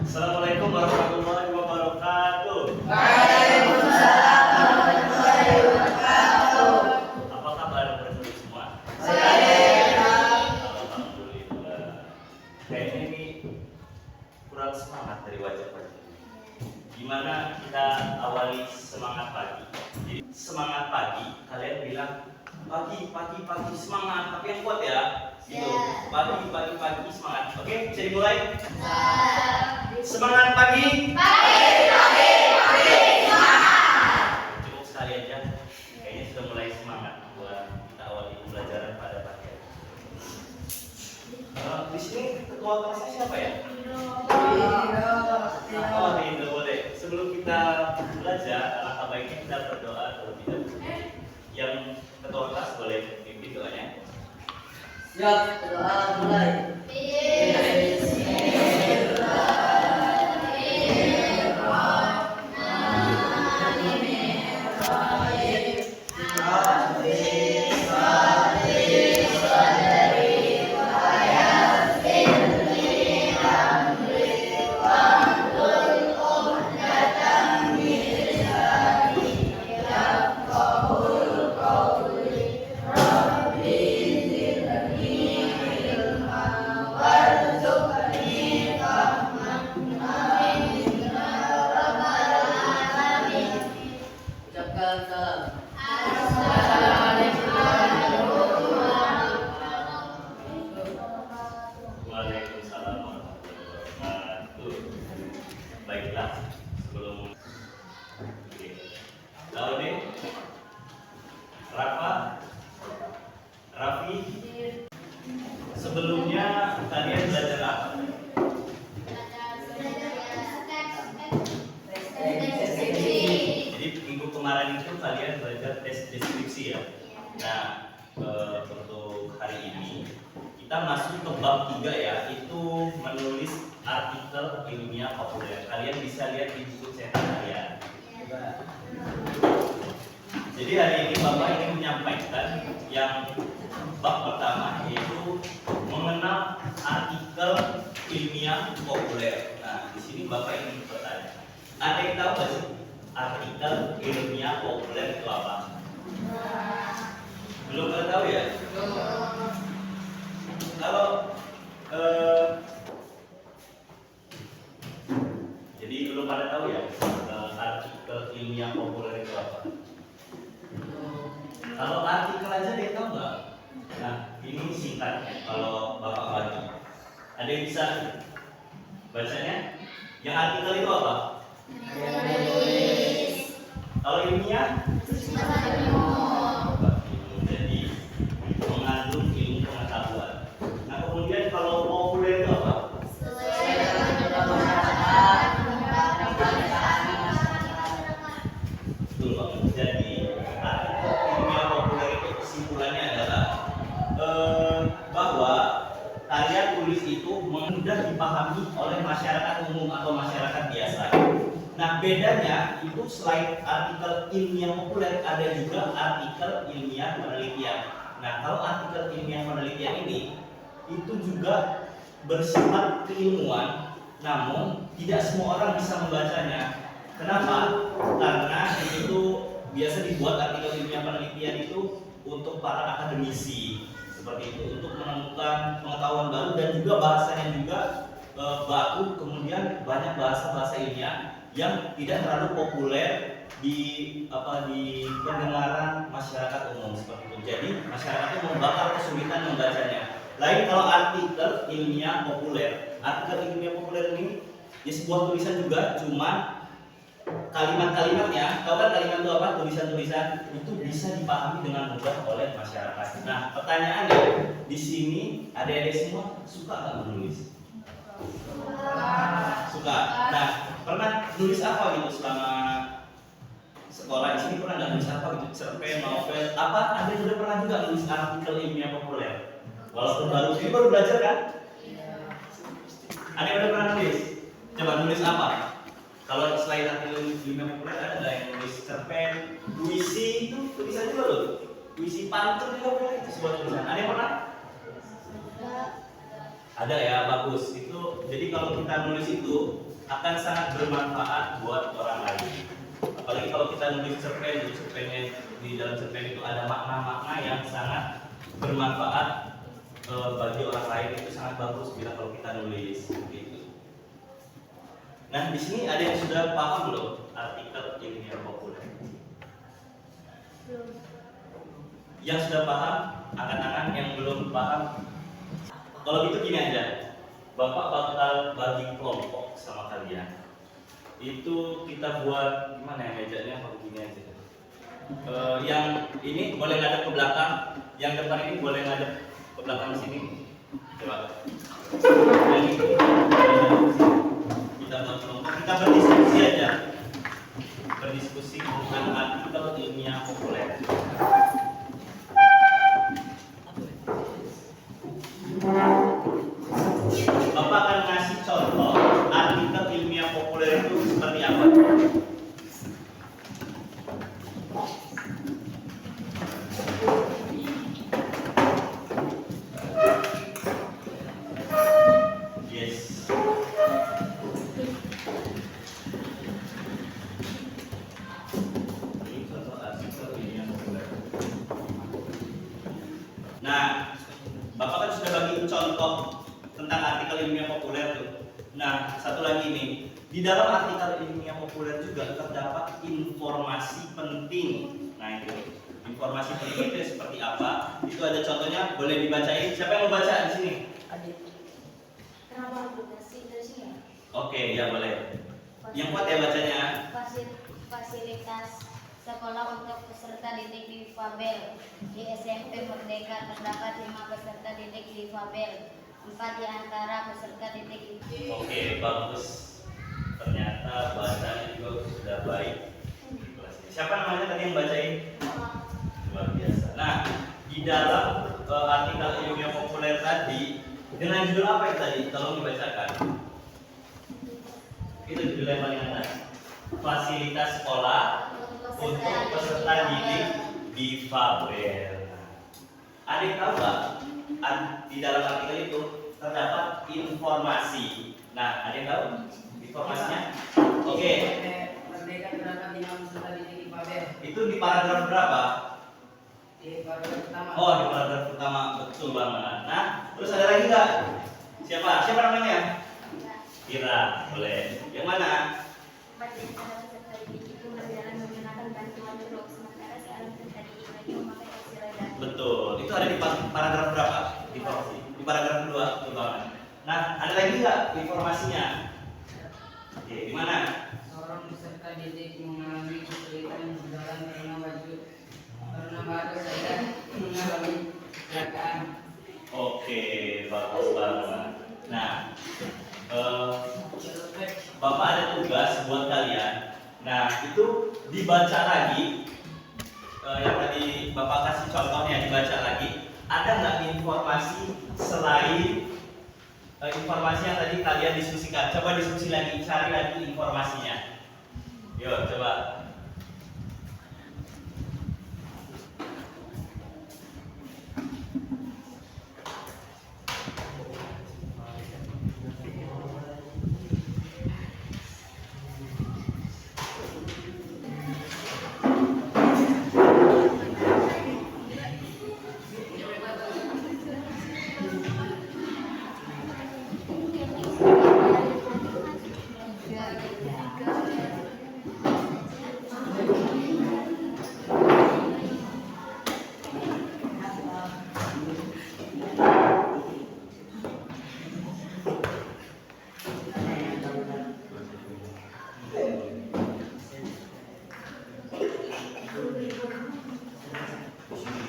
Assalamualaikum warahmatullahi wabarakatuh. Waalaikumsalam warahmatullahi wabarakatuh. Apa kabar teman-teman semua? Baik. Alhamdulillah. Kayaknya ini kurang semangat dari wajah pagi. Gimana kita awali semangat pagi? Jadi semangat pagi, kalian bilang pagi semangat, tapi yang kuat ya. Gitu. Pagi semangat. Oke, bisa dimulai? Semangat pagi. Semangat. Cukup sekali aja. Kayaknya sudah mulai semangat buat kita awali pembelajaran pada pagi hari. Di sini ketua kelasnya siapa ya? Oh, Indo boleh. Sebelum kita belajar, alangkah baiknya kita berdoa terlebih dahulu. Yang ketua kelas boleh pimpin doanya. Siap, doa mulai. Ucapkan salam. Waalaikumsalam warahmatullahi wabarakatuh. Baiklah, sebelum tahu nih, Rafa, Raffi, sebelumnya kalian belajar apa? Jadi minggu kemarin itu kalian belajar tes deskripsi ya. Nah, untuk hari ini kita masuk ke bab 3 ya, itu menulis artikel ilmiah populer. Kalian bisa lihat di buku cetak kalian. Jadi hari ini Bapak ingin menyampaikan yang bab pertama, yaitu mengenal artikel ilmiah populer. Nah, di sini Bapak ingin bertanya, ada yang tahu nggak sih artikel ilmiah populer itu apa? Belum pada tahu ya? Kalau jadi belum pada tahu ya artikel ilmiah populer itu apa? Kalau artikel aja dia tahu nggak? Nah, ini singkatnya kalau Bapak bagi. Ada yang bisa bacanya? Yang artikel itu apa? Kalau ilmiah? Jadi mengandung ilmu pengetahuan. Nah, kemudian kalau populer itu apa? Betul banget. Jadi artikel ilmiah populer itu kesimpulannya adalah bahwa karya tulis itu mudah dipahami oleh masyarakat umum atau masyarakat biasa. Nah, bedanya itu selain artikel ilmiah populer, ada juga artikel ilmiah penelitian. Nah, kalau artikel ilmiah penelitian ini itu juga bersifat keilmuan, namun tidak semua orang bisa membacanya. Kenapa? Karena itu biasa dibuat artikel ilmiah penelitian itu untuk para akademisi, seperti itu, untuk menemukan pengetahuan baru dan juga bahasanya juga baku, kemudian banyak bahasa-bahasa ilmiah yang tidak terlalu populer di pendengaran masyarakat umum, seperti itu. Jadi masyarakat umum bakal kesulitan membacanya. Lain kalau artikel ilmiah populer. Artikel ilmiah populer ini ya sebuah tulisan juga, cuma kalimat-kalimatnya, tahu kan kalimat itu apa? Tulisan-tulisan itu bisa dipahami dengan mudah oleh masyarakat. Nah, pertanyaannya di sini adik-adik semua suka nggak menulis? Suka. Nah, pernah nulis apa gitu selama sekolah di sini? Pernah nggak nulis apa gitu? Cerpen, novel, apa? Ada yang udah pernah juga nulis artikel ilmiah populer? Walaupun baru belajar kan? Ada yang udah pernah nulis? Coba nulis apa? Kalau selain artikel ilmiah populer ada nggak yang nulis cerpen, puisi? Itu tulisan juga loh. Puisi pantun juga boleh, itu sebuah tulisan. Ada yang pernah? Ada ya, bagus. Itu jadi kalau kita nulis itu akan sangat bermanfaat buat orang lain. Apalagi kalau kita nulis cerpen, di dalam cerpen itu ada makna-makna yang sangat bermanfaat bagi orang lain, itu sangat bagus bila kalau kita nulis gitu. Nah, di sini ada yang sudah paham belum artikel ilmiah populer? Belum. Yang sudah paham, angkat-angkat. Yang belum paham, kalau gitu gini aja, Bapak bakal bagi kelompok sama kalian. Itu kita buat gimana ya mejanya, kalau gini aja. Yang ini boleh ngadep ke belakang, yang depan ini boleh ngadep ke belakang sini. Coba. Yang ini kita buat kelompok, kita berdiskusi aja. Berdiskusi tentang artikel ilmiah populer. Bapak akan ngasih contoh artikel ilmiah populer itu seperti apa. Yes. Ini contoh artikel ilmiah populer. Nah, Bapak kan sudah bagi contoh tentang artikel ilmiah populer tuh. Nah, satu lagi nih, di dalam artikel ilmiah populer juga terdapat informasi penting. Nah, itu informasi penting itu seperti apa? Itu ada contohnya, boleh dibacain. Siapa yang mau baca di sini? Adit. Kenapa aplikasi dari sini? Oke, ya boleh. Yang kuat ya bacanya. Fasilitas sekolah untuk peserta didik difabel. Di SMP Merdeka terdapat 5 peserta didik difabel. 4 di antara peserta didik Oke, bagus. Ternyata bacanya juga sudah baik. Siapa namanya tadi yang bacain? Luar biasa. Nah, di dalam artikel ilmiah populer tadi dengan judul apa itu tadi? Tolong dibacakan. Itu judul yang paling atas. Fasilitas sekolah untuk peserta didik difabel. Ada yang tahu nggak? Di dalam artikel itu terdapat informasi. Nah, ada yang tahu informasinya? Oke. Merdeka terdapat 5 peserta didik difabel. Itu di paragraf berapa? Di paragraf pertama. Oh, di paragraf pertama, betul banget. Nah, terus ada lagi nggak? Siapa namanya? Kira, boleh. Yang mana? Bagian para peserta didik itu berjalan menggunakan bantuan blok, sementara seorang peserta didik lagi memakai kursi roda. Betul. Itu ada di paragraf berapa? Di paragraf kedua, betul banget. Nah, ada lagi nggak informasinya? Oke, di mana? Seorang peserta didik mengalami kesulitan berjalan karena baru saja mengalami kecelakaan. Oke, bagus banget. Nah, Bapak ada tugas buat kalian. Nah, itu dibaca lagi. Yang tadi Bapak kasih contohnya, dibaca lagi. Ada nggak informasi selain informasi yang tadi kalian diskusikan? Coba diskusi lagi, cari lagi informasinya. Yuk, coba.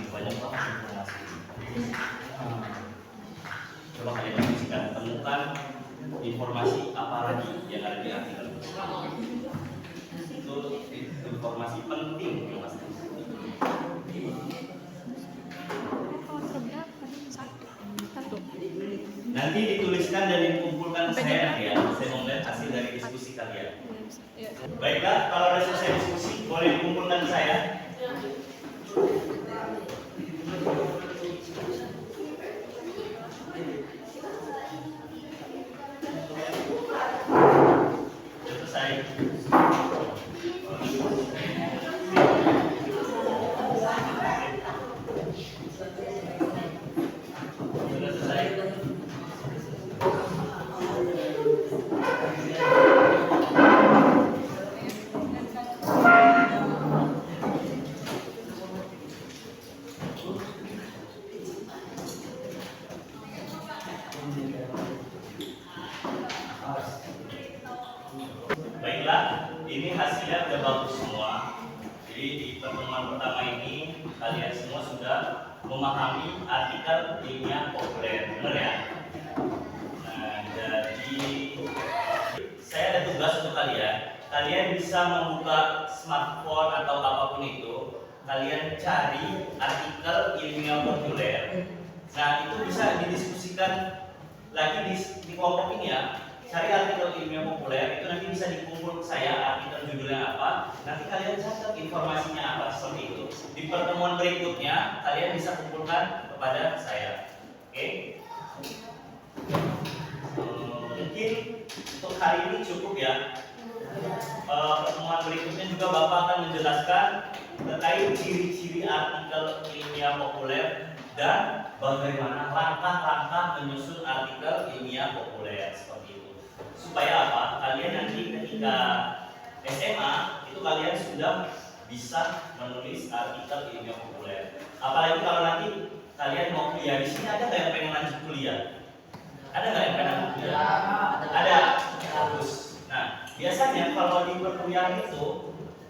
Banyak banget informasi. Coba kalian diskusikan, temukan informasi apa lagi yang ada di artikel itu informasi penting ya, Mas. Nanti dituliskan dan dikumpulkan ke saya ya. Saya mau lihat hasil dari diskusi kalian. Baiklah, kalau ada selesai diskusi boleh dikumpulkan ke saya. Sudah selesai. Baiklah, ini hasilnya sudah bagus semua. Jadi di pertemuan pertama ini kalian semua sudah memahami artikel ilmiah populer, benar ya? Nah, jadi saya ada tugas untuk kalian. Kalian bisa membuka smartphone atau apapun itu. Kalian cari artikel ilmiah populer. Nah, itu bisa didiskusikan lagi di kelompok ini ya. Cari artikel ilmiah populer, itu nanti bisa dikumpul ke saya, artikel judulnya apa, nanti kalian catat informasinya apa, seperti itu. Di pertemuan berikutnya, kalian bisa kumpulkan kepada saya. Oke? Mungkin untuk hari ini cukup ya. Pertemuan berikutnya juga Bapak akan menjelaskan terkait ciri-ciri artikel ilmiah populer dan bagaimana langkah-langkah menyusun artikel ilmiah populer, seperti itu. Supaya apa? Kalian nanti ketika SMA itu kalian sudah bisa menulis artikel ilmiah populer. Apalagi kalau nanti kalian mau kuliah di sini, ada nggak yang pengen lanjut kuliah? Ada nggak yang pengen lanjut kuliah? Ada. Bagus. Nah, biasanya kalau di perkuliahan itu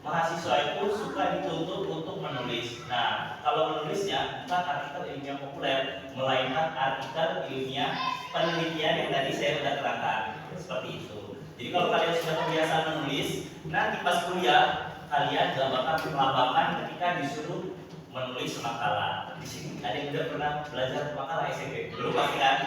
mahasiswa itu suka dituntut untuk menulis. Nah, kalau menulisnya bukan artikel ilmiah populer, melainkan artikel ilmiah penelitian yang tadi saya sudah terangkan. Seperti itu. Jadi kalau kalian sudah kebiasaan menulis, nanti pas kuliah kalian gak bakal kelabakan ketika disuruh menulis makalah. Di sini ada yang udah pernah belajar makalah SMP? Belum pasti kan?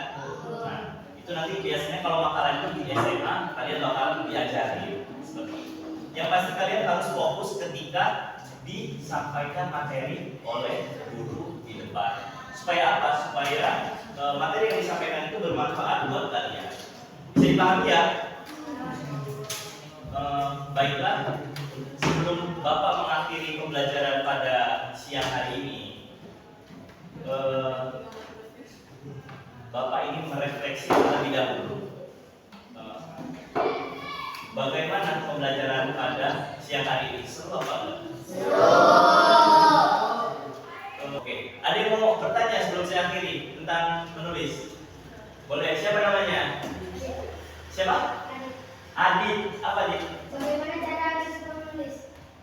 Nah, itu nanti biasanya kalau makalah itu di SMA kalian bakal diajari seperti itu. Yang pasti kalian harus fokus ketika disampaikan materi oleh guru di depan. Supaya apa? Supaya materi yang disampaikan itu bermanfaat buat kalian. Bisa dipahami ya? Baiklah, sebelum Bapak mengakhiri pembelajaran pada siang hari ini, Bapak ingin merefleksi terlebih dahulu. Bagaimana pembelajaran pada siang hari ini? Seru apa enggak? Oke, ada yang mau bertanya sebelum saya akhiri tentang menulis? Boleh, siapa namanya? Siapa? Adit. Apa Adit? Bagaimana cara Adit suka menulis?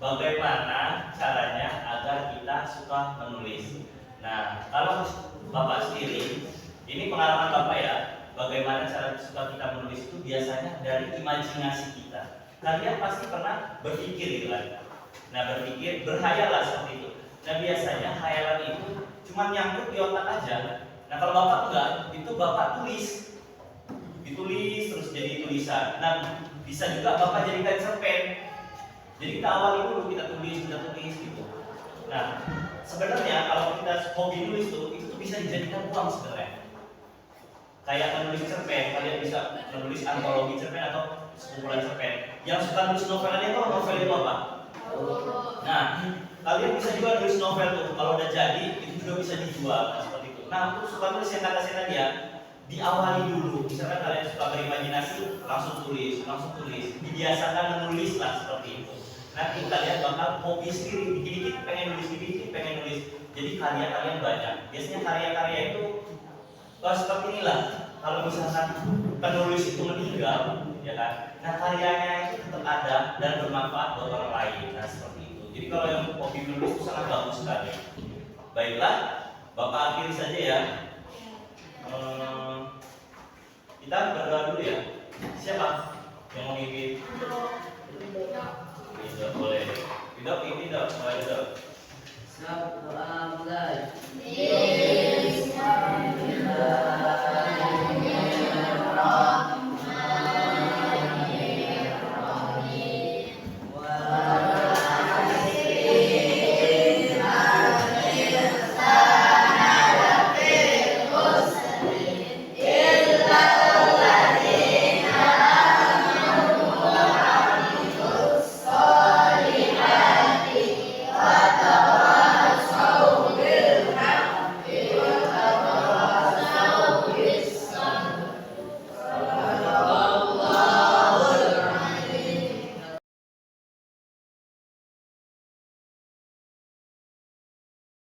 Bagaimana caranya agar kita suka menulis? Nah, kalau Bapak sendiri, ini pengalaman Bapak ya. Bagaimana cara suka kita menulis itu biasanya dari imajinasi kita. Kalian pasti pernah berpikir gitu kan? Nah, berpikir, berhayalan seperti itu. Nah, biasanya hayalan itu cuma nyangkut di otak aja. Nah, kalau Bapak enggak, itu Bapak tulis. Ditulis terus jadi tulisan. Nah, bisa juga Bapak jadikan cerpen. Jadi kita awali dulu, kita tulis gitu. Nah, sebenarnya kalau kita hobi nulis itu bisa dijadikan uang sebenarnya. Kayak menulis cerpen, kalian bisa menulis antologi cerpen atau sekumpulan cerpen. Yang suka nulis novel aja tahu novel itu apa? Nah, kalian bisa juga nulis novel tuh. Kalau udah jadi, itu juga bisa dijual seperti itu. Nah, untuk suka nulis yang kata saya tadi ya, diawali dulu. Misalkan kalian suka berimajinasi, langsung tulis. Dibiasakan menulis lah seperti itu. Nanti kalian bakal hobi sendiri, dikit-dikit pengen nulis. Jadi karya kalian banyak. Biasanya karya-karya itu seperti inilah. Kalau misalkan penulis itu meninggal, ya kan? Nah, karyanya itu tetap ada dan bermanfaat buat orang lain. Nah, seperti itu. Jadi kalau yang hobi menulis itu sangat bagus sekali. Baiklah, Bapak akhiri saja ya. Kita berdoa dulu ya. Siapa yang mau mimpin? Tidak boleh. Tidak, boleh tidak. Doa mulai.